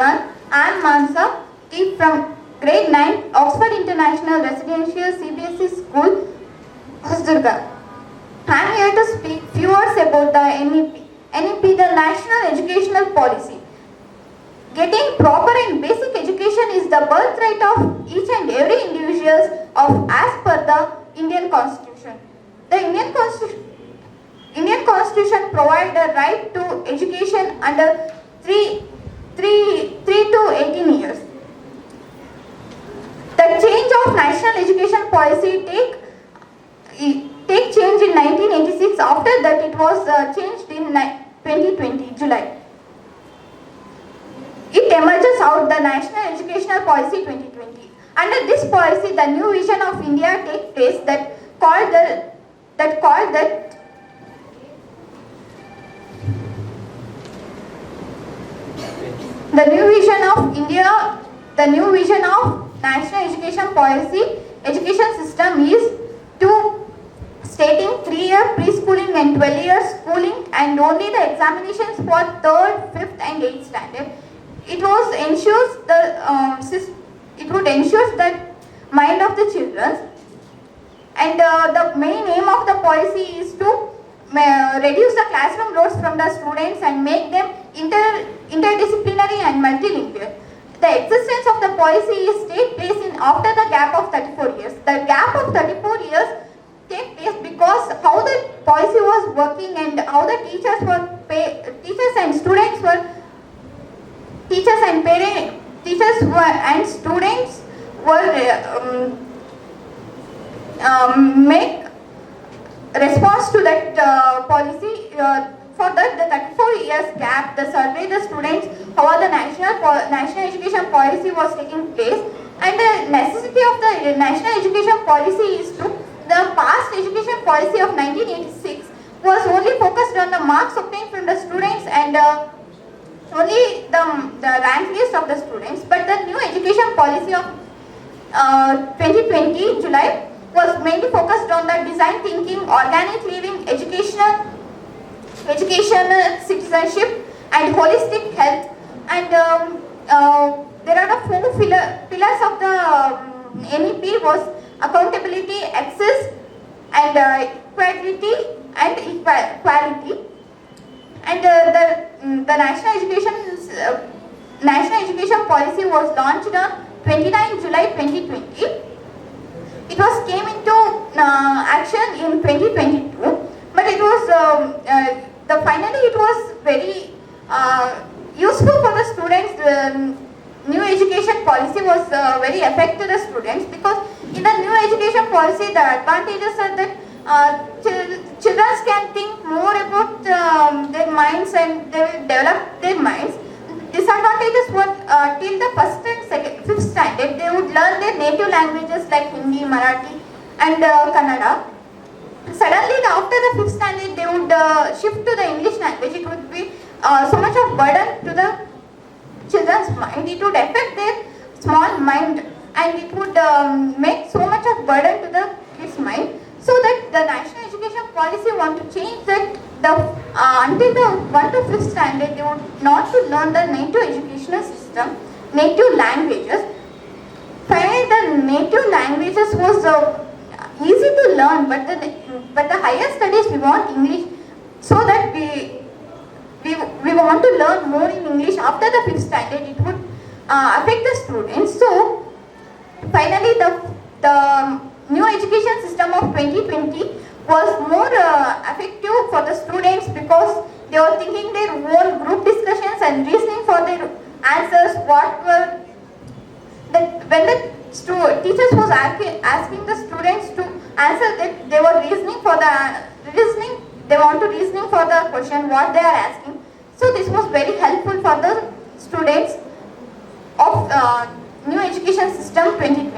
everyone. I am Manasa, from grade 9, Oxford International Residential CBSE School, Hosadurga. I am here to speak few words about the NEP. NEP, the National Educational Policy. Getting proper and basic education is the birthright of each and every individual as per the Indian Constitution. The Indian Constitution provides the right to education under 3 to 18 years. The change of national education policy take change in 1986. After that, it was changed in 2020 July. It emerges out the National Educational Policy 2020. Under this policy, the new vision of India takes place that called the new vision of National Education Policy education system is to stating 3-year preschooling and 12-year schooling and only the examinations for 3rd, 5th and 8th standard. It would ensure the mind of the children, and the main aim of the policy is to reduce the classroom loads from the students and make them interdisciplinary and multilingual. The existence of the policy is take place after the gap of 34 years. The gap of 34 years take place because how the policy was working and how the teachers and students were make response to that policy. For that, the 34 years gap, the survey the students how the national education policy was taking place, and the necessity of the national education policy is to the past education policy of 1986 was only focused on the marks obtained from the students and only the rank list of the students, but the new education policy of 2020 July was mainly focused on the design thinking, organic living, educational citizenship and holistic health, and there are the 4 pillars of the NEP was accountability, access and equality and equality. And the national education policy was launched on 29 July 2020. It was came into action in 2022, but it was finally it was very useful for the students. The new education policy was very effective to the students, because in the new education policy the advantages are that children can think more about their minds and they will develop their minds. Disadvantages were till the 1st and 5th standard they would learn their native languages like Hindi, Marathi and Kannada. Suddenly after the 5th standard they would shift to the English language. It would be so much of burden to the children's mind. It would affect their small mind and it would make so much of burden to the kids' mind. So that the national education policy want to change that until the 1 to 5th standard they would not to learn the native educational system, native languages. Finally, the native languages was easy to learn, but the higher studies we want English, so that we want to learn more in English after the 5th standard. It would affect the students. So finally, the new education system of 2020 was more effective for the students, because they were thinking their own group discussions and reasoning for their answers. When the teachers was asking the students to answer, that they were they want to reasoning for the question what they are asking. So this was very helpful for the students of new education system 2020.